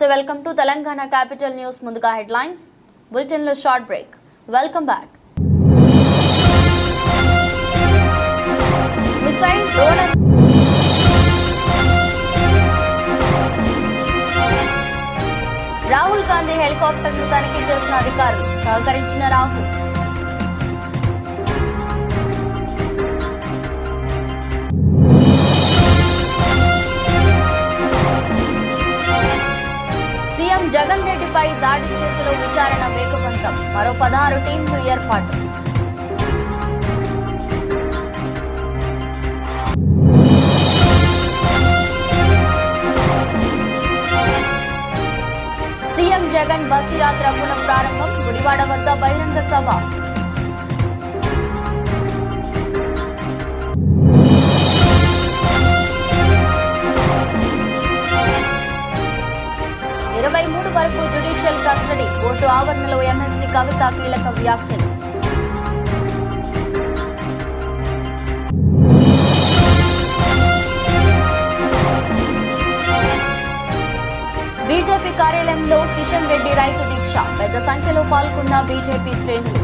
Welcome to Telangana capital news. ముందుగా headlines, bulletin లో short break. Welcome back. Missile drone Rahul Gandhi helicopter ను తనిఖీ చేసిన అధికారులు, సహకరించిన రాహుల్. సీఎం జగన్ రెడ్డిపై దాడి కేసులో విచారణ వేగవంతం. మరో 16 టీంలు ఏర్పాటు. సీఎం జగన్ బస్సు యాత్ర పునః ప్రారంభం. గుడివాడ వద్ద బహిరంగ సభ. వరకు జ్యుడిషియల్ కస్టడీ. కోర్టు ఆవరణలో ఎమ్మెల్సీ కవిత కీలక వ్యాఖ్యలు. బీజేపీ కార్యాలయంలో కిషన్ రెడ్డి రైతు దీక్ష. పెద్ద సంఖ్యలో పాల్గొన్న బీజేపీ శ్రేణులు.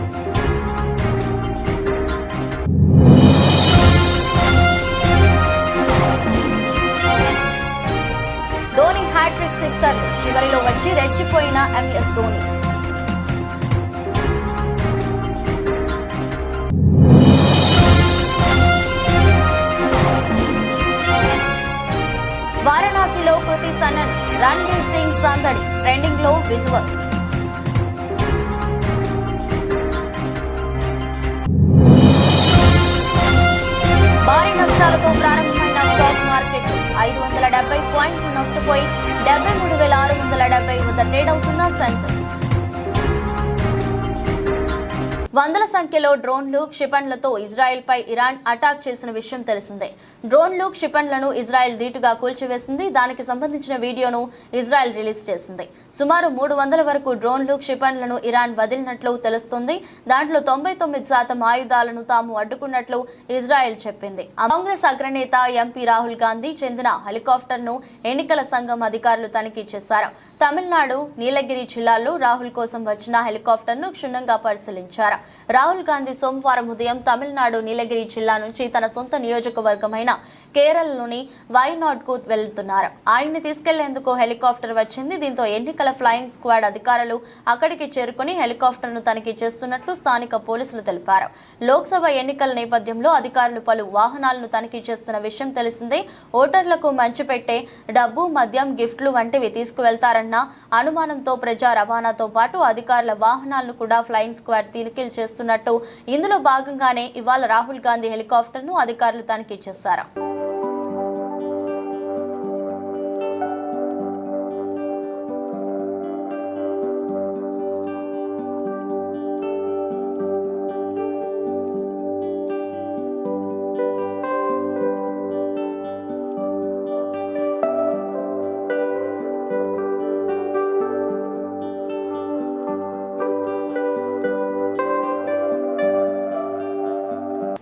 ధోని హ్యాట్రిక్ సిక్సర్ చివరిలో వచ్చి రెచ్చిపోయిన ఎంఎస్ ధోని. వారణాసిలో కృతి సనన్, రణ్వీర్ సింగ్ సందడి. ట్రెండింగ్ లో విజువల్స్. భారీ నష్టాలతో ప్రారంభమైన స్టాక్ మార్కెట్ 570 పాయింట్లు నష్టపోయి 73,670 వద్ద ట్రేడ్ అవుతున్న సెన్సెక్స్. వందల సంఖ్యలో డ్రోన్లు, క్షిపణులతో ఇజ్రాయెల్ పై ఇరాన్ అటాక్ చేసిన విషయం తెలిసిందే. డ్రోన్లు, క్షిపణులను ఇజ్రాయెల్ ధీటుగా కూల్చివేసింది. దానికి సంబంధించిన వీడియోను ఇజ్రాయెల్ రిలీజ్ చేసింది. సుమారు 300 వరకు డ్రోన్లు, క్షిపణులను ఇరాన్ వదిలినట్లు తెలుస్తుంది. దాంట్లో 99% ఆయుధాలను తాము అడ్డుకున్నట్లు ఇజ్రాయెల్ చెప్పింది. కాంగ్రెస్ అగ్రనేత ఎంపీ రాహుల్ గాంధీ చెందిన హెలికాప్టర్ ను ఎన్నికల సంఘం అధికారులు తనిఖీ చేశారు. తమిళనాడు నీలగిరి జిల్లాలో రాహుల్ కోసం వచ్చిన హెలికాప్టర్ ను క్షుణ్ణంగా పరిశీలించారు. రాహుల్ గాంధీ సోమవారం ఉదయం తమిళనాడు నీలగిరి జిల్లా నుంచి తన సొంత నియోజకవర్గమైన కేరళలోని వైనాడ్ కు వెళ్తున్నారు. ఆయన్ని తీసుకెళ్లేందుకు హెలికాప్టర్ వచ్చింది. దీంతో ఎన్నికల ఫ్లయింగ్ స్క్వాడ్ అధికారులు అక్కడికి చేరుకుని హెలికాప్టర్ ను తనిఖీ చేస్తున్నట్లు స్థానిక పోలీసులు తెలిపారు. లోక్సభ ఎన్నికల నేపథ్యంలో అధికారులు పలు వాహనాలను తనిఖీ చేస్తున్న విషయం తెలిసిందే. ఓటర్లకు మంచిపెట్టే డబ్బు, మద్యం, గిఫ్ట్లు వంటివి తీసుకువెళ్తారన్న అనుమానంతో ప్రజా రవాణాతో పాటు అధికారుల వాహనాలను కూడా ఫ్లయింగ్ స్క్వాడ్ తనిఖీలు చేస్తున్నట్టు, ఇందులో భాగంగానే ఇవాళ రాహుల్ గాంధీ హెలికాప్టర్ ను అధికారులు తనిఖీ చేశారు.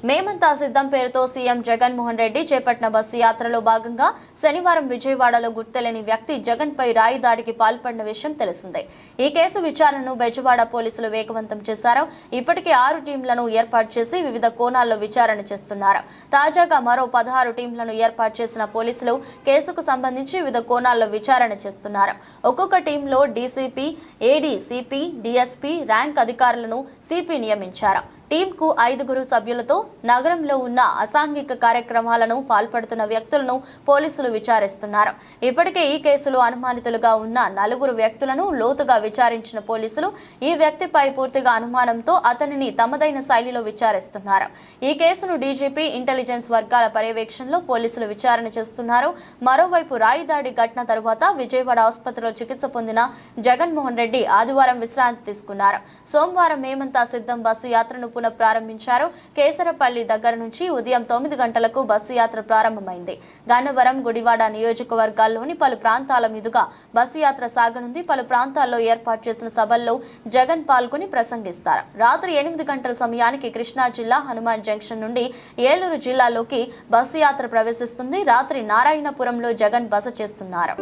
మేమంతా సిద్ధం పేరుతో సీఎం జగన్ మోహన్ రెడ్డి చేపట్టిన బస్సు యాత్రలో భాగంగా శనివారం విజయవాడలో గుర్తులేని వ్యక్తి జగన్ పై రాయి దాడికి పాల్పడిన విషయం తెలిసిందే. ఈ కేసు విచారణను బెజవాడ పోలీసులు వేగవంతం చేశారు. ఇప్పటికే 6 టీంలను ఏర్పాటు చేసి వివిధ కోణాల్లో విచారణ చేస్తున్నారు. తాజాగా మరో 16 టీంలను ఏర్పాటు చేసిన పోలీసులు కేసుకు సంబంధించి వివిధ కోణాల్లో విచారణ చేస్తున్నారు. ఒక్కొక్క టీంలో డీసీపీ, ఏడీ, సిపి, డీఎస్పీ ర్యాంక్ అధికారులను సిపి నియమించారు. టీంకు 5 సభ్యులతో నగరంలో ఉన్న అసాంఘిక కార్యక్రమాలను పాల్పడుతున్న వ్యక్తులను పోలీసులు విచారిస్తున్నారు. ఇప్పటికే ఈ కేసులో అనుమానితులుగా ఉన్న 4 వ్యక్తులను లోతుగా విచారించిన పోలీసులు ఈ వ్యక్తిపై పూర్తిగా అనుమానంతో అతనిని తమదైన శైలిలో విచారిస్తున్నారు. ఈ కేసును డీజీపీ, ఇంటెలిజెన్స్ వర్గాల పర్యవేక్షణలో పోలీసులు విచారణ చేస్తున్నారు. మరోవైపు రాయి దాడి ఘటన తరువాత విజయవాడ ఆసుపత్రిలో చికిత్స పొందిన జగన్మోహన్ రెడ్డి ఆదివారం విశ్రాంతి తీసుకున్నారు. సోమవారం మేమంతా సిద్ధం బస్సు యాత్రను ప్రారంభించారు. కేసరపల్లి దగ్గర నుంచి ఉదయం 9 గంటలకు బస్సు యాత్ర ప్రారంభమైంది. గన్నవరం, గుడివాడ నియోజకవర్గాల్లోని పలు ప్రాంతాల మీదుగా బస్సు యాత్ర సాగనుంది. పలు ప్రాంతాల్లో ఏర్పాటు చేసిన సభల్లో జగన్ పాల్గొని ప్రసంగిస్తారు. రాత్రి 8 గంటల సమయానికి కృష్ణా జిల్లా హనుమాన్ జంక్షన్ నుండి ఏలూరు జిల్లాలోకి బస్సు యాత్ర ప్రవేశిస్తుంది. రాత్రి నారాయణపురంలో జగన్ బస చేస్తున్నారు.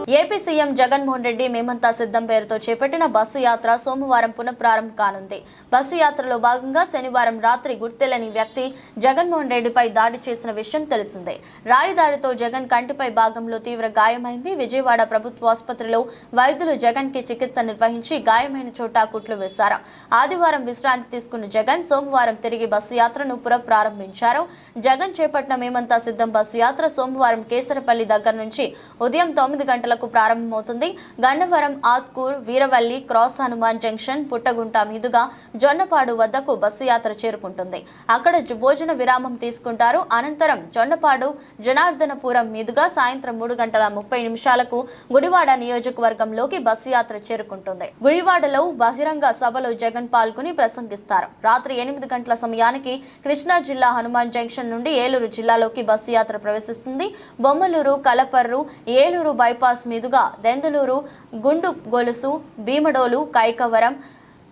ఏపీ సీఎం జగన్మోహన్ రెడ్డి మేమంతా సిద్ధం పేరుతో చేపట్టిన బస్సు యాత్ర సోమవారం పునఃప్రారంభం కానుంది. బస్సు యాత్రలో భాగంగా శనివారం రాత్రి గుర్తెలని వ్యక్తి జగన్మోహన్ రెడ్డిపై దాడి చేసిన విషయం తెలిసిందే. రాయి దాడితో జగన్ కంటిపై భాగంలో తీవ్ర గాయమైంది. విజయవాడ ప్రభుత్వ ఆసుపత్రిలో వైద్యులు జగన్ కి చికిత్స నిర్వహించి గాయమైన చోట కుట్లు వేశారు. ఆదివారం విశ్రాంతి తీసుకున్న జగన్ సోమవారం తిరిగి బస్సు యాత్రను పునఃప్రారంభించారు. జగన్ చేపట్టిన మేమంతా సిద్ధం బస్సు యాత్ర సోమవారం కేసరపల్లి దగ్గర నుంచి ఉదయం 9 గంటలకు ప్రారంభమవుతుంది. గన్నవరం, ఆత్కూర్, వీరవల్లి, క్రాస్ హనుమాన్ జంక్షన్, పుట్టగుంట మీదుగా జొన్నపాడు వద్దకు బస్సు యాత్ర చేరుకుంటుంది. అక్కడ భోజన విరామం తీసుకుంటారు. అనంతరం జొన్నపాడు, జనార్దనపురం మీదుగా సాయంత్రం 3:30 గుడివాడ నియోజకవర్గంలోకి బస్సు యాత్ర చేరుకుంటుంది. గుడివాడలో బహిరంగ సభలో జగన్ పాల్గొని ప్రసంగిస్తారు. రాత్రి 8 గంటల సమయానికి కృష్ణా జిల్లా హనుమాన్ జంక్షన్ నుండి ఏలూరు జిల్లాలోకి బస్సు యాత్ర ప్రవేశిస్తుంది. బొమ్మలూరు, కలపర్రు, ఏలూరు బైపాస్ మీదుగా దెందులూరు, గుండు గొలుసు, భీమడోలు, కైకవరం,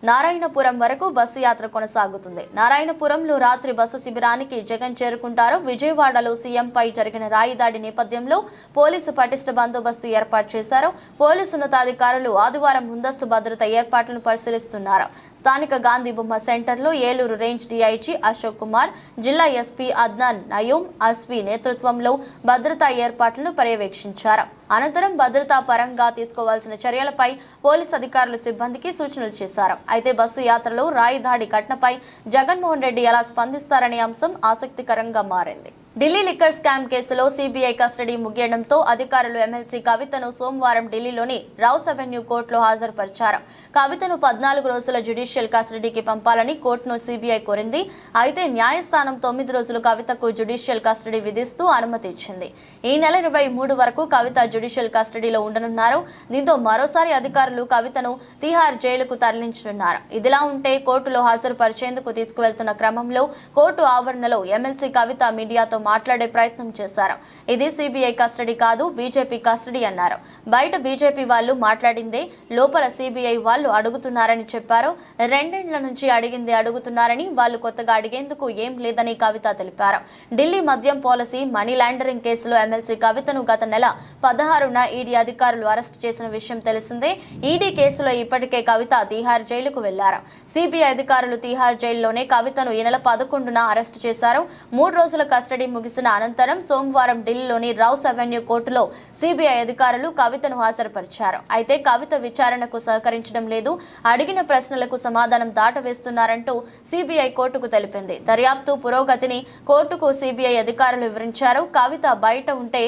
నారాయణపురం వరకు బస్సు యాత్ర కొనసాగుతుంది. నారాయణపురంలో రాత్రి బస్సు శిబిరానికి జగన్ చేరుకుంటారు. విజయవాడలో సీఎంపై జరిగిన రాయి దాడి నేపథ్యంలో పోలీసు పటిష్ట బందోబస్తు ఏర్పాటు చేశారు. పోలీసు ఉన్నతాధికారులు ఆదివారం ముందస్తు భద్రత ఏర్పాట్లను పరిశీలిస్తున్నారు. స్థానిక గాంధీ బొమ్మ సెంటర్లో ఏలూరు రేంజ్ డీఐజీ అశోక్ కుమార్, జిల్లా ఎస్పీ అద్నాన్ నయూం అస్వి నేతృత్వంలో భద్రతా ఏర్పాట్లను పర్యవేక్షించారు. అనంతరం భద్రతా పరంగా తీసుకోవాల్సిన చర్యలపై పోలీసు అధికారులు సిబ్బందికి సూచనలు చేశారు. అయితే బస్సు యాత్రలో రాయి దాడి ఘటనపై జగన్మోహన్ రెడ్డి ఎలా స్పందిస్తారనే అంశం ఆసక్తికరంగా మారింది. ఢిల్లీ లిక్కర్ స్కామ్ కేసులో సీబీఐ కస్టడీ ముగియడంతో అధికారులు ఎమ్మెల్సీ కవితను సోమవారం ఢిల్లీలోని రౌస్ అవెన్యూ కోర్టులో హాజరుపరిచారు. కవితను 14 రోజుల జ్యుడిషియల్ కస్టడీకి పంపాలని కోర్టును సీబీఐ కోరింది. అయితే న్యాయస్థానం 9 రోజులు కవితకు జ్యుడిషియల్ కస్టడీ విధిస్తూ అనుమతి ఇచ్చింది. ఈ నెల 23 వరకు కవిత జ్యుడిషియల్ కస్టడీలో ఉండనున్నారు. దీంతో మరోసారి అధికారులు కవితను తిహార్ జైలుకు తరలించనున్నారు. ఇదిలా ఉంటే కోర్టులో హాజరుపరిచేందుకు తీసుకువెళ్తున్న క్రమంలో కోర్టు ఆవరణలో ఎమ్మెల్సీ కవిత మీడియాతో మాట్లాడే ప్రయత్నం చేశారు. ఇది సీబీఐ కస్టడీ కాదు, బీజేపీ కస్టడీ అన్నారు. బయట బీజేపీ వాళ్ళు మాట్లాడిందే, లోపల సీబీఐ వాళ్ళు అడుగుతున్నారని చెప్పారు. 2 ఏళ్ల నుంచి అడిగిందే అడుగుతున్నారని, వాళ్ళు కొత్తగా అడిగేందుకు ఏం లేదని కవిత తెలిపారు. ఢిల్లీ మద్యం పాలసీ, మనీ లాండరింగ్ కేసులో ఎమ్మెల్సీ కవితను గత నెల 16న ఈడీ అధికారులు అరెస్టు చేసిన విషయం తెలిసిందే. ఈడీ కేసులో ఇప్పటికే కవిత తిహార్ జైలుకు వెళ్లారు. సీబీఐ అధికారులు తిహార్ జైల్లోనే కవితను ఈ నెల 11న అరెస్టు చేశారు. 3 రోజుల కస్టడీ ముగిసిన అనంతరం సోమవారం ఢిల్లీలోని రౌస్ అవెన్యూ కోర్టులో సీబీఐ అధికారులు కవితను హాజరుపరిచారు. అయితే కవిత విచారణకు సహకరించడం లేదు, అడిగిన ప్రశ్నలకు సమాధానం దాటవేస్తున్నారంటూ సీబీఐ కోర్టుకు తెలిపింది. దర్యాప్తు పురోగతిని కోర్టుకు సీబీఐ అధికారులు వివరించారు. కవిత బయట ఉంటే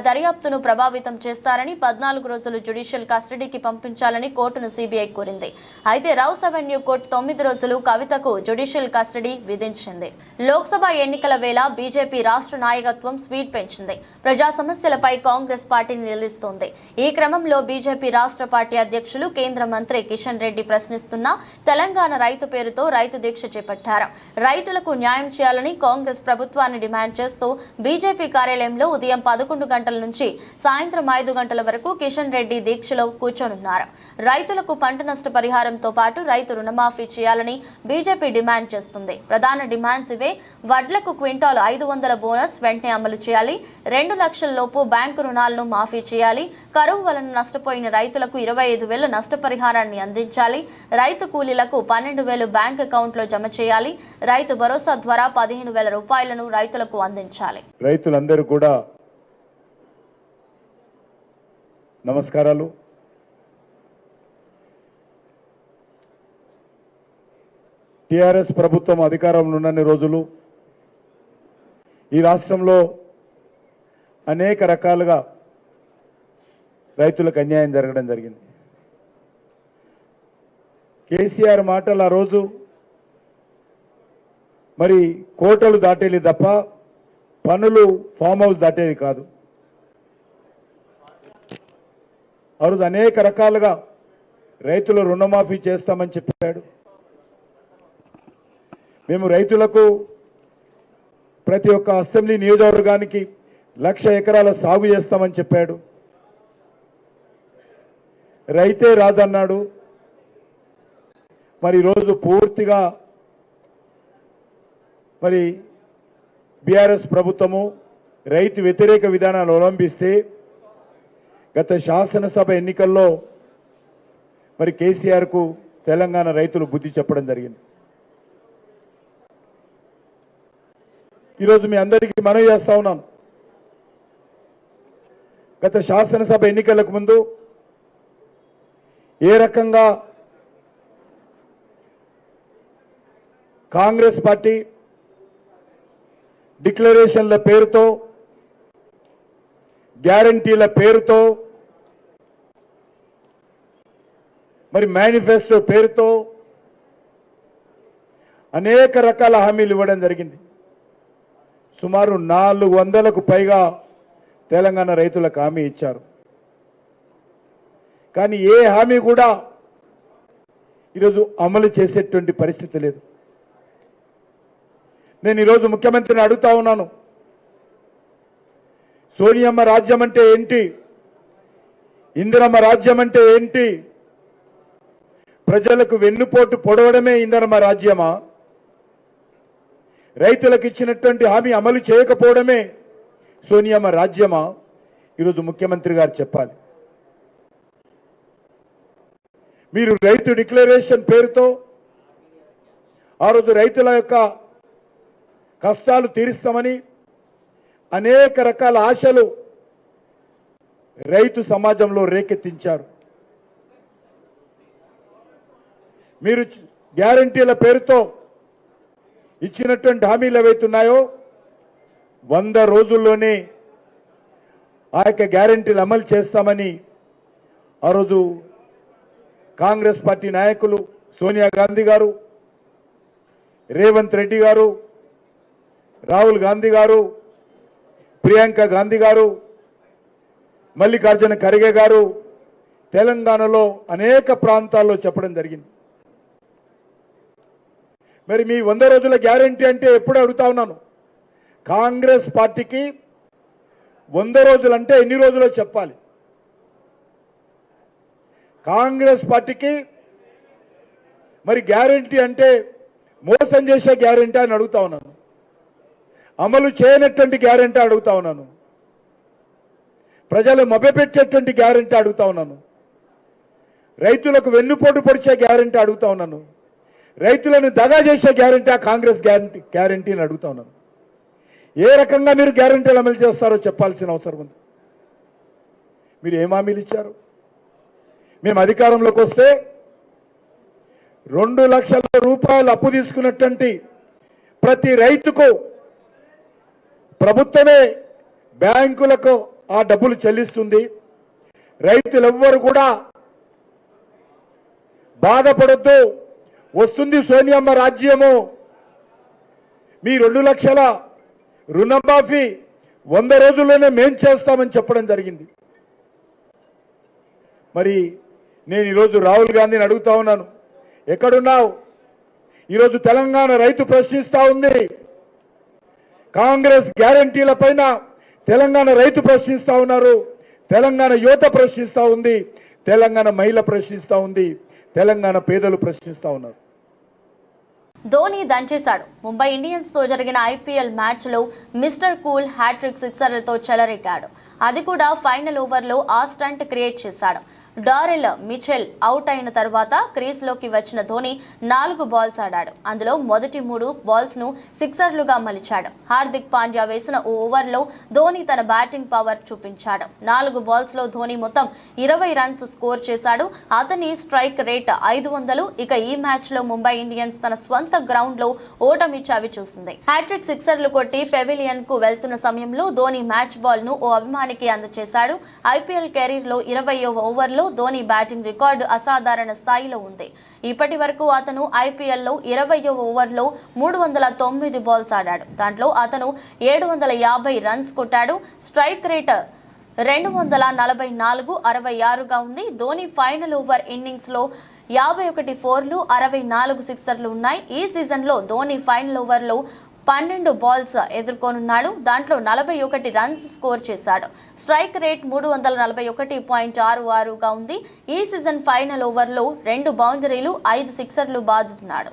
దర్యాప్తును ప్రభావితం చేస్తారని 14 రోజులు జ్యుడిషియల్ కస్టడీకి పంపించాలని కోర్టును సీబీఐ కోరింది. అయితే రౌస్ అవెన్యూ కోర్టు 9 రోజులు కవితకు జ్యుడిషియల్ కస్టడీ విధించింది. లోక్సభ ఎన్నికల వేళ బీజేపీ రాష్ట్ర నాయకత్వం స్పీడ్ పెంచింది. ప్రజా సమస్యలపై కాంగ్రెస్ పార్టీని నిలదీస్తోంది. ఈ క్రమంలో బీజేపీ రాష్ట్ర పార్టీ అధ్యక్షులు కేంద్ర మంత్రి కిషన్ రెడ్డి ప్రశ్నిస్తున్న తెలంగాణ రైతు పేరుతో రైతు దీక్ష చేపట్టారు. రైతులకు న్యాయం చేయాలని కాంగ్రెస్ ప్రభుత్వాన్ని డిమాండ్ చేస్తూ బీజేపీ కార్యాలయంలో ఉదయం 11 గంటల నుంచి సాయంత్రం 5 గంటల వరకు కిషన్ రెడ్డి దీక్షలో కూర్చోనున్నారు. రైతులకు పంట నష్ట పరిహారంతో పాటు రైతు రుణమాఫీ చేయాలని బీజేపీ డిమాండ్ చేస్తుంది. ప్రధాన డిమాండ్స్ ఇవే: వడ్లకు క్వింటాల్ 500 బోనస్ వెంటనే అమలు చేయాలి, 2 లక్షల లోపు బ్యాంకు రుణాలను మాఫీ చేయాలి, కరువు వలన నష్టపోయిన రైతులకు 25,000 నష్టపరిహారాన్ని అందించాలి, రైతు కూలీలకు 12,000 బ్యాంక్ అకౌంట్లో జమ చేయాలి, రైతు భరోసా ద్వారా 15,000 రూపాయలను రైతులకు అందించాలి. రైతులందరూ కూడా నమస్కారాలు. టిఆర్ఎస్ ప్రభుత్వం అధికారంలో ఉన్నన్ని రోజులు ఈ రాష్ట్రంలో అనేక రకాలుగా రైతులకు అన్యాయం జరగడం జరిగింది. కేసీఆర్ మాటలు ఆ రోజు మరి కోటలు దాటేది తప్ప పనులు ఫామ్ హౌస్ దాటేది కాదు. ఆ రోజు అనేక రకాలుగా రైతుల రుణమాఫీ చేస్తామని చెప్పాడు. మేము రైతులకు ప్రతి ఒక్క అసెంబ్లీ నియోజకవర్గానికి 1,00,000 ఎకరాల సాగు చేస్తామని చెప్పాడు. రైతే రాదన్నాడు. మరి ఈరోజు పూర్తిగా మరి బీఆర్ఎస్ ప్రభుత్వము రైతు వ్యతిరేక విధానాలు అవలంబిస్తే గత శాసనసభ ఎన్నికల్లో మరి కేసీఆర్కు తెలంగాణ రైతులు బుద్ధి చెప్పడం జరిగింది. ఈరోజు మీ అందరికీ మనవి చేస్తా ఉన్నాను, గత శాసనసభ ఎన్నికలకు ముందు ఏ రకంగా కాంగ్రెస్ పార్టీ డిక్లరేషన్ల పేరుతో, గ్యారంటీల పేరుతో, మరి మేనిఫెస్టో పేరుతో అనేక రకాల హామీలు ఇవ్వడం జరిగింది. సుమారు 400కు పైగా తెలంగాణ రైతులకు హామీ ఇచ్చారు. కానీ ఏ హామీ కూడా ఈరోజు అమలు చేసేటువంటి పరిస్థితి లేదు. నేను ఈరోజు ముఖ్యమంత్రిని అడుగుతా ఉన్నాను, సోనియమ్మ రాజ్యం అంటే ఏంటి? ఇందిరమ్మ రాజ్యం అంటే ఏంటి? ప్రజలకు వెన్నుపోటు పొడవడమే ఇందిరమ్మ రాజ్యమా? రైతులకు ఇచ్చినటువంటి హామీ అమలు చేయకపోవడమే సోనియమ్మ రాజ్యమా? ఈరోజు ముఖ్యమంత్రి గారు చెప్పాలి. మీరు రైతు డిక్లరేషన్ పేరుతో ఆ రోజు రైతుల యొక్క కష్టాలు తీరుస్తామని అనేక రకాల ఆశలు రైతు సమాజంలో రేకెత్తించారు. మీరు గ్యారంటీల పేరుతో ఇచ్చినటువంటి హామీలు ఏవైతున్నాయో 100 రోజుల్లోనే ఆ యొక్క గ్యారంటీలు అమలు చేస్తామని ఆ రోజు కాంగ్రెస్ పార్టీ నాయకులు సోనియా గాంధీ గారు, రేవంత్ రెడ్డి గారు, రాహుల్ గాంధీ గారు, ప్రియాంక గాంధీ గారు, మల్లికార్జున ఖర్గే గారు తెలంగాణలో అనేక ప్రాంతాల్లో చెప్పడం జరిగింది. మరి మీ 100 రోజుల గ్యారంటీ అంటే ఎప్పుడు అడుగుతా ఉన్నాను, కాంగ్రెస్ పార్టీకి 100 రోజులు అంటే ఎన్ని రోజులో చెప్పాలి? కాంగ్రెస్ పార్టీకి మరి గ్యారంటీ అంటే మోసం చేసే గ్యారంటీ అని అడుగుతా ఉన్నాను, అమలు చేయనటువంటి గ్యారంటీ అడుగుతా ఉన్నాను, ప్రజలు మభ్యపెట్టేటువంటి గ్యారంటీ అడుగుతా ఉన్నాను, రైతులకు వెన్నుపోటు పొడిచే గ్యారంటీ అడుగుతా ఉన్నాను, రైతులను దగా చేసే గ్యారంటీ ఆ కాంగ్రెస్ గ్యారంటీని అడుగుతా ఉన్నాను. ఏ రకంగా మీరు గ్యారంటీలు అమలు చేస్తారో చెప్పాల్సిన అవసరం ఉంది. మీరు ఏం హామీలు ఇచ్చారు? మేము అధికారంలోకి వస్తే 2 లక్షల రూపాయలు అప్పు తీసుకున్నటువంటి ప్రతి రైతుకు ప్రభుత్వమే బ్యాంకులకు ఆ డబ్బులు చెల్లిస్తుంది. రైతులెవ్వరు కూడా బాధపడొద్దు, వస్తుంది సోనియమ్మ రాజ్యము. మీ 2 లక్షల రుణమాఫీ 100 రోజుల్లోనే మేం చేస్తామని చెప్పడం జరిగింది. మరి నేను ఈరోజు రాహుల్ గాంధీని అడుగుతా ఉన్నాను, ఎక్కడున్నావు? ఈరోజు తెలంగాణ రైతు ప్రశ్నిస్తా ఉంది, కాంగ్రెస్ గ్యారంటీల పైన తెలంగాణ రైతు ప్రశ్నిస్తా ఉన్నారు, తెలంగాణ యువత ప్రశ్నిస్తా ఉంది, తెలంగాణ మహిళ ప్రశ్నిస్తా ఉంది, తెలంగాణ పేదలు ప్రశ్నిస్తా ఉన్నారు. ధోని దంచేశాడు. ముంబై ఇండియన్స్ తో జరిగిన ఐపీఎల్ మ్యాచ్ లో మిస్టర్ కూల్ హ్యాట్రిక్ సిక్సర్లతో చెలరేగాడు. అది కూడా ఫైనల్ ఓవర్లో ఆ స్టంట్ క్రియేట్ చేశాడు. డారెల్ మిచెల్ అవుట్ అయిన తర్వాత క్రీజ్లోకి వచ్చిన ధోని 4 బాల్స్ ఆడాడు. అందులో మొదటి 3 బాల్స్ ను సిక్సర్లుగా మలిచాడు. హార్దిక్ పాండ్యా వేసిన ఓ ఓవర్లో ధోని తన బ్యాటింగ్ పవర్ చూపించాడు. 4 బాల్స్ లో ధోని మొత్తం 20 రన్స్ స్కోర్ చేశాడు. అతని స్ట్రైక్ రేట్ 500. ఇక ఈ మ్యాచ్ లో ముంబై ఇండియన్స్ తన స్వంత గ్రౌండ్ లో ఓటమి చావి చూసింది. హ్యాట్రిక్ సిక్సర్లు కొట్టి పెవిలియన్ కు వెళ్తున్న సమయంలో ధోని మ్యాచ్ బాల్ ను ఓ అభిమానికి అందజేశాడు. ఐపీఎల్ కెరీర్ లో 20వ ఓవర్లో ధోని బ్యాటింగ్ రికార్డు అసాధారణ స్థాయిలో ఉంది. ఇప్పటి వరకు అతను ఐపీఎల్లో 20వ ఓవర్లో 309 బాల్స్ ఆడాడు. దాంట్లో అతను 750 రన్స్ కొట్టాడు. స్ట్రైక్ రేట్ 244, 66గా ఉంది. ధోని ఫైనల్ ఓవర్ ఇన్నింగ్స్ లో 51 ఫోర్లు, 64 సిక్సర్లు ఉన్నాయి. ఈ సీజన్ లో ధోని ఫైనల్ ఓవర్ లో 12 బాల్స్ ఎదుర్కొనున్నాడు. దాంట్లో 41 రన్స్ స్కోర్ చేశాడు. స్ట్రైక్ రేట్ 341.66గా ఉంది. ఈ సీజన్ ఫైనల్ ఓవర్లో 2 బౌండరీలు, 5 సిక్సర్లు బాదుతున్నాడు.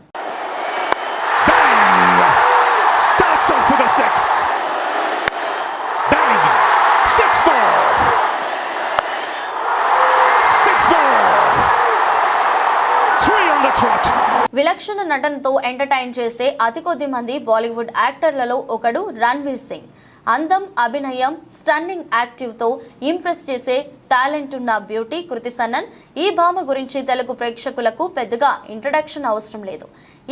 విలక్షణ నటనతో ఎంటర్టైన్ చేసే అతి కొద్ది మంది బాలీవుడ్ యాక్టర్లలో ఒకడు రణ్వీర్ సింగ్. అందం, అభినయం, స్టన్నింగ్ యాక్టివ్తో ఇంప్రెస్ చేసే టాలెంట్ ఉన్న బ్యూటీ కృతి సనన్. ఈ భామ గురించి తెలుగు ప్రేక్షకులకు పెద్దగా ఇంట్రడక్షన్ అవసరం లేదు.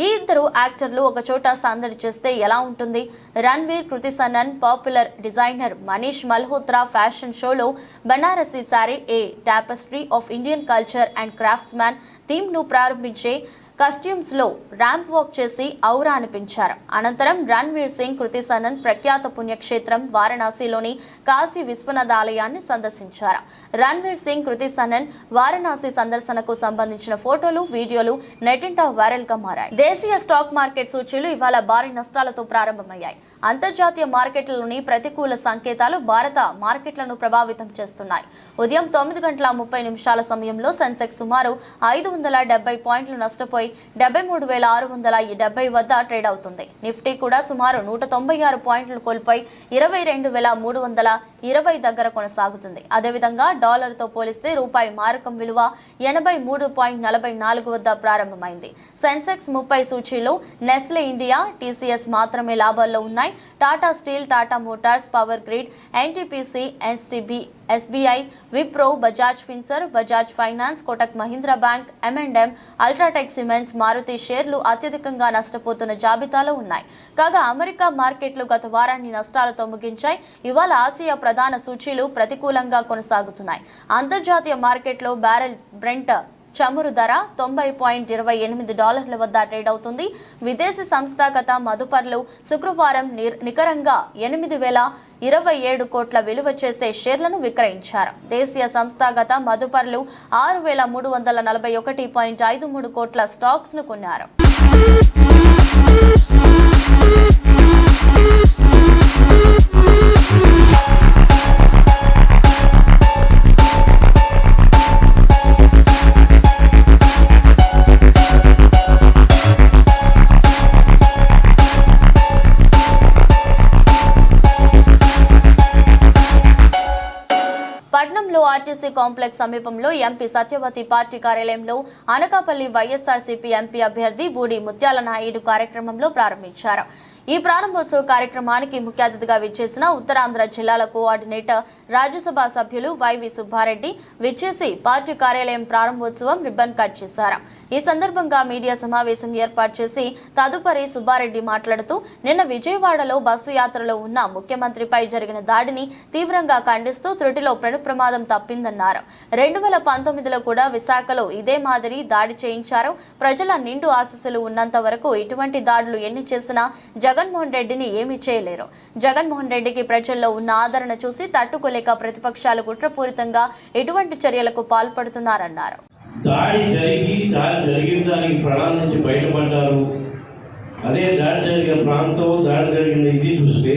ఈ ఇద్దరు యాక్టర్లు ఒక చోట సందడి చేస్తే ఎలా ఉంటుంది? Ranveer, Kriti Sanon popular designer Manish Malhotra fashion షోలో Banarasi sari a tapestry of Indian culture and crafts man థీమ్ను ప్రారంభించే కస్ట్యూమ్స్ లో ర్యాంప్ వాక్ చేసి ఔరా అనిపించారు. అనంతరం రణ్వీర్ సింగ్, కృతి సనన్ ప్రఖ్యాత పుణ్యక్షేత్రం వారణాసిలోని కాశీ విశ్వనాథ ఆలయాన్ని సందర్శించారు. రణ్వీర్ సింగ్, కృతి సనన్ వారణాసి సందర్శనకు సంబంధించిన ఫోటోలు, వీడియోలు నెట్టింట వైరల్ గా మారాయి. దేశీయ స్టాక్ మార్కెట్ సూచీలు ఇవాళ భారీ నష్టాలతో ప్రారంభమయ్యాయి. అంతర్జాతీయ మార్కెట్లలోని ప్రతికూల సంకేతాలు భారత మార్కెట్లను ప్రభావితం చేస్తున్నాయి. ఉదయం 9:30 సమయంలో సెన్సెక్స్ సుమారు 570 పాయింట్లు నష్టపోయి 73,670 వద్ద ట్రేడ్ అవుతుంది. నిఫ్టీ కూడా సుమారు 196 పాయింట్లు కోల్పోయి 22,320 దగ్గర కొనసాగుతుంది. అదేవిధంగా డాలర్తో పోలిస్తే రూపాయి మారకం విలువ 83.44 వద్ద ప్రారంభమైంది. సెన్సెక్స్ 30 సూచీలో నెస్లే ఇండియా, టీసీఎస్ మాత్రమే లాభాల్లో ఉన్నాయి. Tata Steel, Tata Motors, Power Grid, NTPC, SBI, Wipro, Bajaj Finserv, Bajaj Finance, Kotak Mahindra Bank, M&M, UltraTech Cements, Maruti షేర్లు అత్యధికంగా నష్టపోతున్న జాబితాలో ఉన్నాయి. కాగా అమెరికా మార్కెట్లు గత వారాన్ని నష్టాలతో ముగించాయి. ఇవాళ ఆసియా ప్రధాన సూచీలు ప్రతికూలంగా కొనసాగుతున్నాయి. అంతర్జాతీయ మార్కెట్లో బ్యారెల్ బ్రెంట్ చమురు ధర $90.28 వద్ద ట్రేడ్ అవుతుంది. విదేశీ సంస్థాగత మదుపర్లు శుక్రవారం నికరంగా 8,027 కోట్ల విలువ చేసే షేర్లను విక్రయించారు. దేశీయ సంస్థాగత మదుపర్లు 6,341.53 కోట్ల స్టాక్స్ ను కొన్నారు. పట్నంలో ఆర్టీసీ కాంప్లెక్స్ సమీపంలో ఎంపీ సత్యవతి పార్టీ కార్యాలయంలో అనకాపల్లి వైఎస్ఆర్సీపీ ఎంపీ అభ్యర్థి బూడి ముత్యాల నాయుడు కార్యక్రమంలో ప్రారంభించారు. ఈ ప్రారంభోత్సవ కార్యక్రమానికి ముఖ్య అతిథిగా విచ్చేసిన ఉత్తరాంధ్ర జిల్లాల కోఆర్డినేటర్, రాజ్యసభ సభ్యులు వైవి సుబ్బారెడ్డి విచ్చేసి పార్టీ కార్యాలయం ప్రారంభోత్సవం రిబ్బన్ కట్ చేశారు. ఈ సందర్భంగా మీడియా సమావేశం ఏర్పాటు చేసి తదుపరి సుబ్బారెడ్డి మాట్లాడుతూ, నిన్న విజయవాడలో బస్సు యాత్రలో ఉన్న ముఖ్యమంత్రిపై జరిగిన దాడిని తీవ్రంగా ఖండిస్తూ త్రుటిలో పెను ప్రమాదం తప్పిందన్నారు. 2019లో కూడా విశాఖలో ఇదే మాదిరి దాడి చేయించారు. ప్రజల నిండు ఆశీస్సులు ఉన్నంత వరకు ఇటువంటి దాడులు ఎన్ని చేసినా జగన్మోహన్ రెడ్డిని ఏమీ చేయలేరు. జగన్మోహన్ రెడ్డికి ప్రజల్లో ఉన్న ఆదరణ చూసి తట్టుకోలేక ప్రతిపక్షాలు కుట్రపూరితంగా ఎటువంటి చర్యలకు పాల్పడుతున్నారన్నారు. దాడి జరిగిన దానికి ప్రాణాల నుంచి బయటపడ్డారు. అదే దాడి జరిగిన ప్రాంతం, దాడి జరిగిన ఇది చూస్తే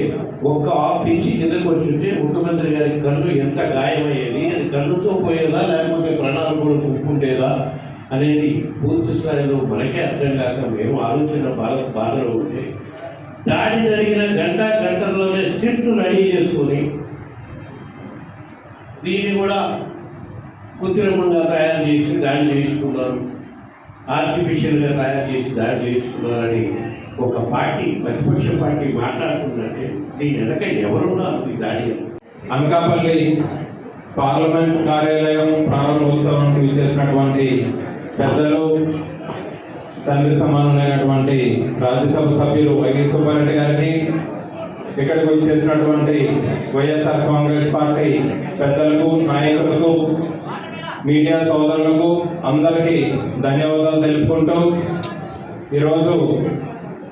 ఒక్క ½ ఇంచి కిందకు వచ్చుంటే ముఖ్యమంత్రి గారి కన్ను ఎంత గాయమయ్యేది, అది కన్నుతో పోయేదా లేకపోతే ప్రాణాలు కూడా కుప్పుకుంటేదా అనేది పూర్తి స్థాయిలో మనకే అర్థం కాక మేము ఆలోచన బాధలో ఉంటే, దాడి జరిగిన గంటల్లోనే స్క్రిప్ట్ రెడీ చేసుకొని దీన్ని కూడా కృత్రిమంగా తయారు చేసి దాడి చేయించుకున్నారు, ఆర్టిఫిషియల్గా తయారు చేసి దాడి చేయించుకున్నారని ఒక పార్టీ, ప్రతిపక్ష పార్టీ మాట్లాడుతుందంటే దీని వెనక ఎవరున్నారు ఈ దాడి? అనకాపల్లి పార్లమెంట్ కార్యాలయం ప్రారంభోత్సవానికి విచ్చేసినటువంటి పెద్దలు, తండ్రి సమానమైనటువంటి రాజ్యసభ సభ్యులు వైవి సుబ్బారెడ్డి గారికి, ఇక్కడికి వచ్చేసినటువంటి వైఎస్ఆర్ కాంగ్రెస్ పార్టీ పెద్దలకు, నాయకులకు, మీడియా సోదరులకు అందరికీ ధన్యవాదాలు తెలుపుకుంటూ, ఈరోజు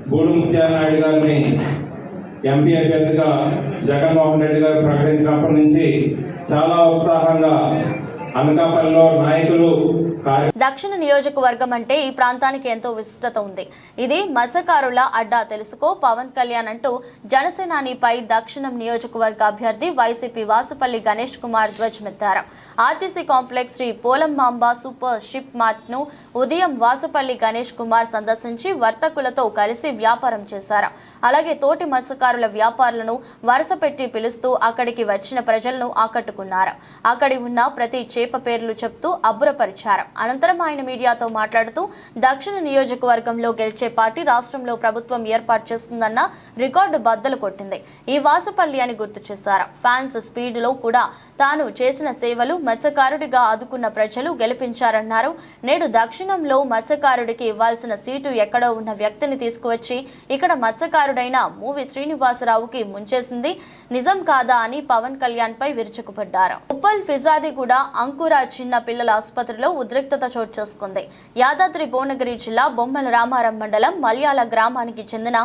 బూడి ముత్యాల నాయుడు గారిని ఎంపీ అభ్యర్థిగా జగన్మోహన్ రెడ్డి గారు ప్రకటించినప్పటి నుంచి చాలా ఉత్సాహంగా అనకాపల్లిలో నాయకులు. దక్షిణ నియోజకవర్గం అంటే ఈ ప్రాంతానికి ఎంతో విశిష్టత ఉంది. ఇది మత్స్యకారుల అడ్డా తెలుసుకో పవన్ కళ్యాణ్ అంటూ జనసేనానిపై దక్షిణం నియోజకవర్గ అభ్యర్థి వైసీపీ వాసుపల్లి గణేష్ కుమార్ ధ్వజమెత్తారు. RTC complex Sri Polamamba super ship mart ను ఉదయం వాసుపల్లి గణేష్ కుమార్ సందర్శించి వర్తకులతో కలిసి వ్యాపారం చేశారు. అలాగే తోటి మత్స్యకారుల వ్యాపారులను వరుస పెట్టి పిలుస్తూ అక్కడికి వచ్చిన ప్రజలను ఆకట్టుకున్నారు. అక్కడి ఉన్న ప్రతి చేప పేర్లు చెప్తూ అబ్బురపరిచారు. అనంతరం ఆయన మీడియాతో మాట్లాడుతూ దక్షిణ నియోజకవర్గంలో గెలిచే పార్టీ రాష్ట్రంలో ప్రభుత్వం ఏర్పాటు చేస్తుందన్న రికార్డు బద్దలు కొట్టింది ఈ వాసుపల్లి అని గుర్తు చేశారు. ఫ్యాన్స్ స్పీడ్ లో కూడా తాను చేసిన సేవలు మత్స్యకారుడిగా ఆదుకున్న ప్రజలు గెలిపించారన్నారు. నేడు దక్షిణంలో మత్స్యకారుడికి ఇవ్వాల్సిన సీటు ఎక్కడో ఉన్న వ్యక్తిని తీసుకువచ్చి ఇక్కడ మత్స్యకారుడైన మూవి శ్రీనివాసరావుకి ముంచేసింది నిజం కాదా అని పవన్ కళ్యాణ్ పై విరుచుకుపడ్డారు. ఉప్పల్ ఫిజాదిగూడ అంకుర చిన్న పిల్లల ఆసుపత్రిలో ఉద్రిక్తత చోటు చేసుకుంది. యాదాద్రి భువనగిరి జిల్లా బొమ్మల రామారం మండలం మల్యాల గ్రామానికి చెందిన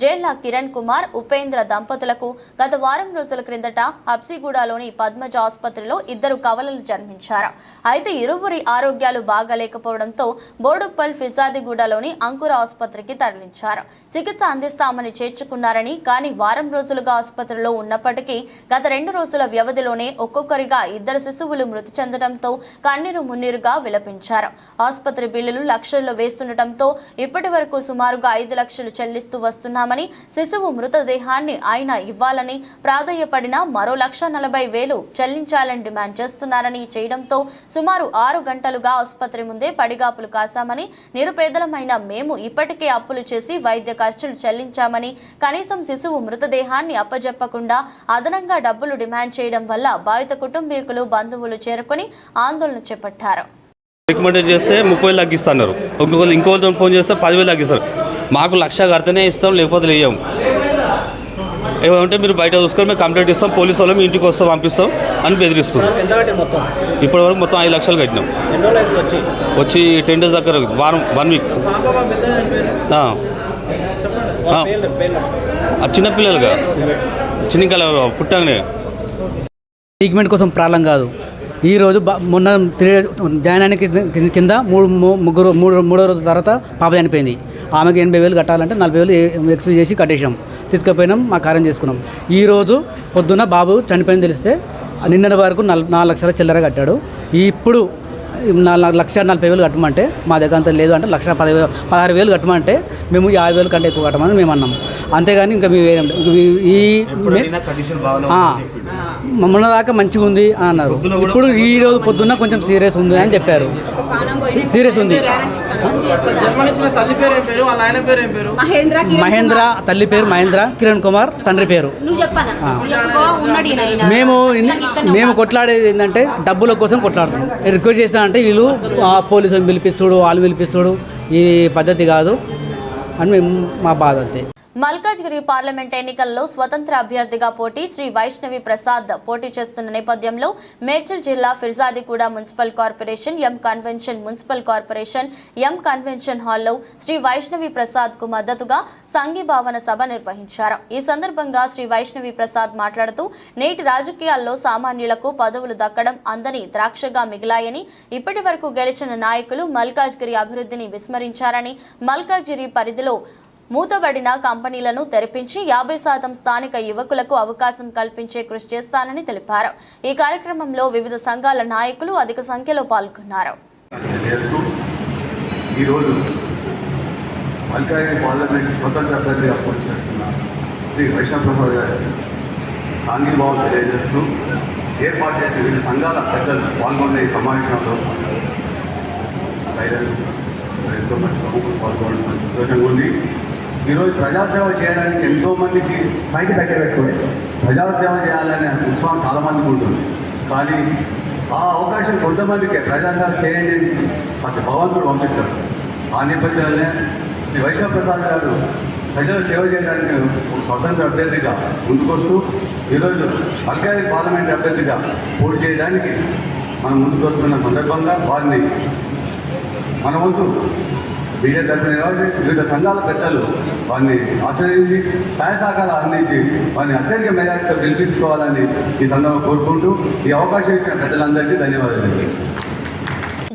జేళ్ల కిరణ్ కుమార్ ఉపేంద్ర దంపతులకు గత వారం రోజుల క్రిందట హబ్సిగూడలోని పద్మజ ఆసుపత్రిలో ఇద్దరు కవలలు జన్మించారు. అయితే ఇరువురి ఆరోగ్యాలు బాగాలేకపోవడంతో బోడుప్పల్ ఫిజాదిగూడలోని అంకుర ఆసుపత్రికి తరలించారు. చికిత్స అందిస్తామని చేర్చుకున్నారని కానీ వారం రోజులుగా ఆసుపత్రిలో ఉన్నప్పటికీ గత 2 రోజుల వ్యవధిలోనే ఒక్కొక్కరిగా ఇద్దరు శిశువులు మృతి చెందడంతో కన్నీరు మున్నీరుగా విలపించారు. ఆసుపత్రి బిల్లులు లక్షల్లో వేస్తుండటంతో ఇప్పటి వరకు సుమారుగా 5 లక్షలు చెల్లిస్తూ వస్తున్నామని శిశువు మృతదేహాన్ని ఆయన ఇవ్వాలని ప్రాధేయపడిన మరో 1,40,000 చెల్లించాలని డిమాండ్ చేస్తున్నారని చేయడంతో సుమారు 6 గంటలుగా ఆసుపత్రి ముందే పడిగాపులు కాశామని నిరుపేదలమైన మేము ఇప్పటికే అప్పులు చేసి వైద్య ఖర్చులు చెల్లించామని కనీసం శిశువు మృతదేహాన్ని అప్పజెప్పకుండా అదనంగా డబ్బులు డిమాండ్ చేయడం వల్ల బాధిత కుటుంబీకులు బంధువులు చేరుకొని ఆందోళన చేపట్టారు. రికమెండ్ చేస్తే 30,000 తగ్గిస్తున్నారు. ఇంకోళ్ళతో ఫోన్ చేస్తే 10,000 తగ్గిస్తారు. మాకు 1,00,000 కడితేనే ఇస్తాం, లేకపోతే లేయం. ఏమంటే మీరు బయట చూసుకొని మేము కంప్లైంట్ ఇస్తాం, పోలీసు వాళ్ళు మీ ఇంటికి వస్తాం పంపిస్తాం అని బెదిరిస్తాం. ఇప్పటి వరకు మొత్తం 5 లక్షలు కట్టినాం. వచ్చి 10 days దగ్గర వారం 1 వీక్. చిన్నపిల్లలుగా చిన్నకల పుట్టగానే ట్రీట్మెంట్ కోసం ప్రాబ్లం కాదు. ఈరోజు మొన్న జాయినానికి కింద మూడో రోజు తర్వాత పాప చనిపోయింది. ఆమెకి 80,000 కట్టాలంటే 40,000 ఎక్స్క్యూజ్ చేసి కట్టేసాం, తీసుకుపోయినాం, మా కార్యం చేసుకున్నాం. ఈరోజు పొద్దున్న బాబు చనిపోయింది తెలిస్తే నిన్న వరకు 4 లక్షల చిల్లర కట్టాడు. ఇప్పుడు 1,40,000 కట్టమంటే మా దగ్గర అంత లేదు అంటే 1,16,000 కట్టమంటే మేము 50,000 కంటే ఎక్కువ కట్టమని మేము అన్నాం. అంతేగాని ఇంకా మొన్న దాకా మంచిగా ఉంది అని అన్నారు. ఇప్పుడు ఈ రోజు పొద్దున్న కొంచెం సీరియస్ ఉంది అని చెప్పారు. సీరియస్ ఉంది. మహేంద్ర, తల్లి పేరు మహేంద్ర, కిరణ్ కుమార్ తండ్రి పేరు. మేము కొట్లాడేది ఏంటంటే డబ్బుల కోసం కొట్లాడుతున్నాం. రిక్వెస్ట్ చేస్తానంటే వీళ్ళు పోలీసులు పిలిపిస్తుడు, వాళ్ళు పిలిపిస్తుడు, ఈ పద్ధతి కాదు అని మేము మా బాధ అంతే. మల్కాజ్గిరి పార్లమెంట్ ఎన్నికల్లో స్వతంత్ర అభ్యర్థిగా పోటీ శ్రీ వైష్ణవి ప్రసాద్ పోటీ చేస్తున్న నేపథ్యంలో మేడ్చల్ జిల్లా ఫిర్జాదిగూడ మున్సిపల్ కార్పొరేషన్ ఎం కన్వెన్షన్ మున్సిపల్ కార్పొరేషన్ ఎం కన్వెన్షన్ హాల్లో శ్రీ వైష్ణవి ప్రసాద్ కు మద్దతుగా సంఘీభావన సభ నిర్వహించారు. ఈ సందర్భంగా శ్రీ వైష్ణవి ప్రసాద్ మాట్లాడుతూ నేటి రాజకీయాల్లో సామాన్యులకు పదవులు దక్కడం అందని ద్రాక్షగా మిగిలాయని, ఇప్పటి వరకు గెలిచిన నాయకులు మల్కాజ్గిరి అభివృద్ధిని విస్మరించారని, మల్కాజ్గిరి పరిధిలో మూతబడిన కంపెనీలను తెరిపించి 50% స్థానిక యువకులకు అవకాశం కల్పించే కృషి చేస్తానని తెలిపారు. ఈ కార్యక్రమంలో వివిధ సంఘాల నాయకులు అధిక సంఖ్యలో పాల్గొన్నారు. ఈరోజు మల్కాజ్గిరి పార్లమెంట్ స్వతంత్ర అభ్యర్థిగా పోటీ చేస్తున్న శ్రీ వైష్ణవ్ ప్రసాద్ గారు సాంఘీభావం తెలియజేస్తూ ఏర్పాటు చేసిన వివిధ సంఘాల పెద్దలు పాల్గొన్న ఈ సమావేశంలో ఎంతో మంది ప్రముఖులు పాల్గొనడం సంతోషంగా ఉంది. ఈరోజు ప్రజాసేవ చేయడానికి ఎంతోమందికి పైకి దగ్గర పెట్టుకోండి, ప్రజాసేవ చేయాలనే ఉత్సాహం చాలామందికి ఉంటుంది. కానీ ఆ అవకాశం కొంతమందికి ప్రజాసేవ చేయండి ప్రతి భగవంతుడు పంపిస్తారు. ఆ నేపథ్యంలోనే శ్రీ వైష్ణవ్ ప్రసాద్ గారు ప్రజలు సేవ చేయడానికి ఒక స్వతంత్ర అభ్యర్థిగా ముందుకొస్తూ ఈరోజు మల్కాజ్గిరి పార్లమెంట్ అభ్యర్థిగా పోటీ చేయడానికి మనం ముందుకు వస్తున్న సందర్భంగా వారిని మన వంతు బీజేపీ తరఫున వివిధ సంఘాల పెద్దలు వారిని ఆశ్రయించి సహాయ సహకారాలు అందించి వారిని అత్యధిక మెజారిటీతో గెలిపించుకోవాలని ఈ సందర్భంగా కోరుకుంటూ ఈ అవకాశం ఇచ్చిన పెద్దలందరికీ ధన్యవాదాలు.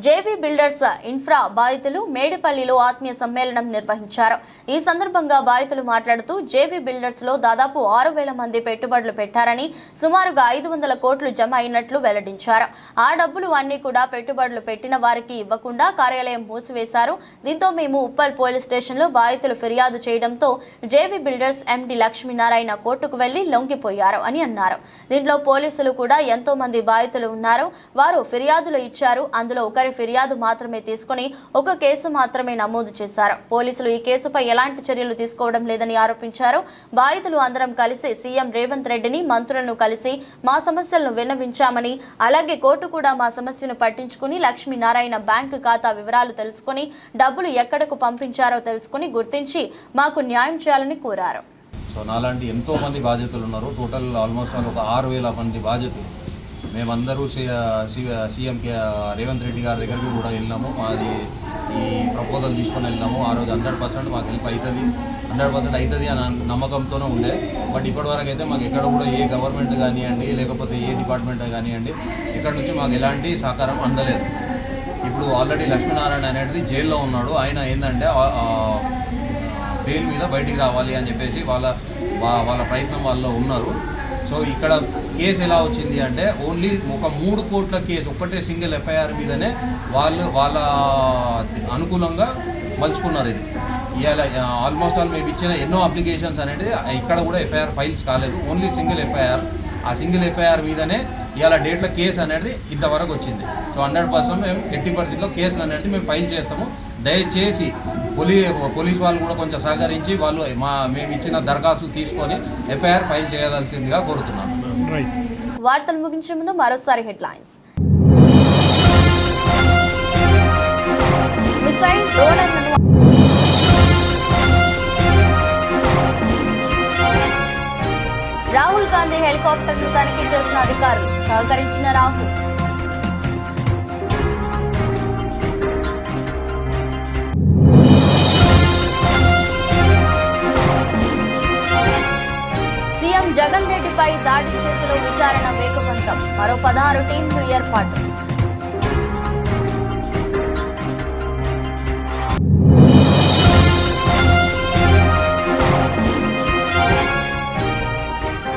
జేవీ బిల్డర్స్ ఇన్ఫ్రా బాధితులు మేడిపల్లిలో ఆత్మీయ సమ్మేళనం నిర్వహించారు. ఈ సందర్భంగా బాధితులు మాట్లాడుతూ జేవీ బిల్డర్స్ లో దాదాపు 6,000 మంది పెట్టుబడులు పెట్టారని, సుమారుగా 500 కోట్లు జమ అయినట్లు వెల్లడించారు. ఆ డబ్బులు అన్ని కూడా పెట్టుబడులు పెట్టిన వారికి ఇవ్వకుండా కార్యాలయం మూసివేశారు. దీంతో మేము ఉప్పల్ పోలీస్ స్టేషన్లో బాధితులు ఫిర్యాదు చేయడంతో జేవీ బిల్డర్స్ ఎండీ లక్ష్మీనారాయణ కోర్టుకు వెళ్లి లొంగిపోయారు అని అన్నారు. దీంట్లో పోలీసులు కూడా ఎంతో మంది బాధితులు ఉన్నారు. వారు ఫిర్యాదులు ఇచ్చారు. అందులో ఒకరి ఫిర్యాదు మాత్రమే తీసుకుని ఒక కేసు మాత్రమే నమోదు చేశారు. పోలీసులు ఈ కేసుపై ఎలాంటి చర్యలు తీసుకోవడం లేదని ఆరోపించారు. బాధితులు అందరం కలిసి సీఎం రేవంత్ రెడ్డిని, మంత్రులను కలిసి మా సమస్యలను విన్నవించామని, అలాగే కోర్టు కూడా మా సమస్యను పట్టించుకుని లక్ష్మీనారాయణ బ్యాంకు ఖాతా వివరాలు తెలుసుకుని డబ్బులు ఎక్కడకు పంపించారో తెలుసుకుని గుర్తించి మాకు న్యాయం చేయాలని కోరారు. సో నాలాంటి ఎంతోమంది బాధితులు ఉన్నారు. టోటల్ ఆల్మోస్ట్ ఒక 6,000 మంది బాధితులు. మేమందరూ సీఎం రేవంత్ రెడ్డి గారి దగ్గరికి కూడా వెళ్ళినాము. మాది ఈ ప్రపోజల్ తీసుకొని వెళ్ళినాము. ఆ రోజు 100% మాకు హెల్ప్ అవుతుంది, 100% అవుతుంది అన్న నమ్మకంతోనే ఉండే. బట్ ఇప్పటివరకు అయితే మాకు ఎక్కడ కూడా ఏ గవర్నమెంట్ కానివ్వండి, లేకపోతే ఏ డిపార్ట్మెంట్ కానివ్వండి, ఇక్కడ నుంచి మాకు ఎలాంటి సహకారం అందలేదు. ఇప్పుడు ఆల్రెడీ లక్ష్మీనారాయణ అనేది జైల్లో ఉన్నాడు. ఆయన ఏంటంటే బెయిల్ మీద బయటికి రావాలి అని చెప్పేసి వాళ్ళ ప్రయత్నం వాళ్ళు ఉన్నారు. సో ఇక్కడ కేసు ఎలా వచ్చింది అంటే ఓన్లీ ఒక 3 కోట్ల కేసు, ఒక్కటే సింగిల్ ఎఫ్ఐఆర్ మీదనే వాళ్ళ అనుకూలంగా మలుచుకున్నారు. ఇది ఇవాళ ఆల్మోస్ట్ మేము ఇచ్చిన ఎన్నో అప్లికేషన్స్ అనేది ఇక్కడ కూడా ఎఫ్ఐఆర్ ఫైల్స్ కాలేదు. Only single FIR. ఆ సింగిల్ ఎఫ్ఐఆర్ మీదనే ఇవాళ డేట్లో కేసు అనేది ఇంతవరకు వచ్చింది. సో 100% మేము 80% కేసులు అనేది మేము ఫైల్ చేస్తాము. దయచేసి పోలీస్ వాళ్ళు కూడా కొంచెం సహకరించి వాళ్ళు మేము ఇచ్చిన దరఖాస్తులు తీసుకొని ఎఫ్ఐఆర్ ఫైల్ చేయవలసిందిగా కోరుతున్నాను. వార్తలు ముగించే ముందు మరోసారి హెడ్లైన్స్. మిసైల్ డ్రోన్లను రాహుల్ గాంధీ హెలికాప్టర్ను తనిఖీ చేసిన అధికారులు, సహకరించిన రాహుల్. సీఎం జగన్ రెడ్డిపై దాడి కేసులో విచారణ వేగవంతం, మరో 16 టీంలు ఏర్పాటు.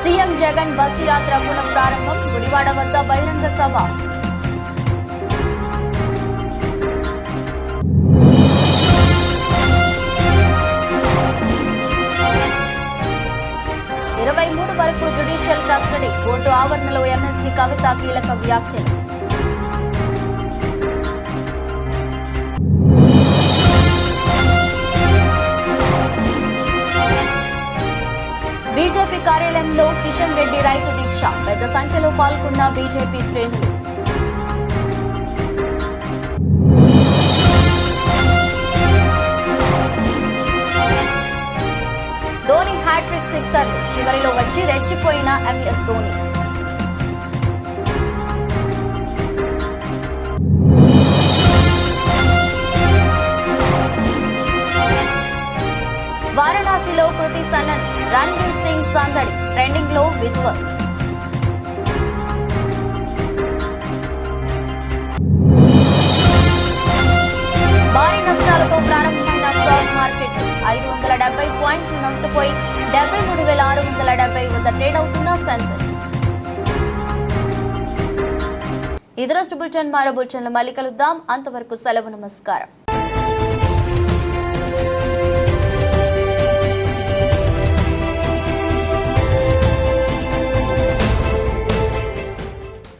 సీఎం జగన్ బస్సు యాత్ర పునః ప్రారంభం, గుడివాడ వద్ద బహిరంగ సభ. వరకు జ్యుడిషియల్ కస్టడీ, కోర్టు ఆవరణలో ఎమ్మెల్సీ కవిత కీలక వ్యాఖ్యలు. బీజేపీ కార్యాలయంలో కిషన్ రెడ్డి రైతు దీక్ష, పెద్ద సంఖ్యలో పాల్గొన్న బీజేపీ శ్రేణులు. ధోని హ్యాట్రిక్ సిక్సర్లు, చివరిలో వచ్చి రెచ్చిపోయిన ఎంఎస్ ధోని. వారణాసిలో కృతి సనన్, రణ్వీర్ సింగ్ సందడి, ట్రెండింగ్ లో విజువల్స్. భారీ నష్టాలతో ప్రారంభమైన స్టాక్ మార్కెట్ 570 పాయింట్లు నష్టపోయి 73,670 వద్ద ట్రేడ్ అవుతున్న సెన్సెక్స్. ఇది రోజు బులెటిన్. మరో బులెటిన్లో మళ్ళీ కలుద్దాం. అంతవరకు సెలవు, నమస్కారం.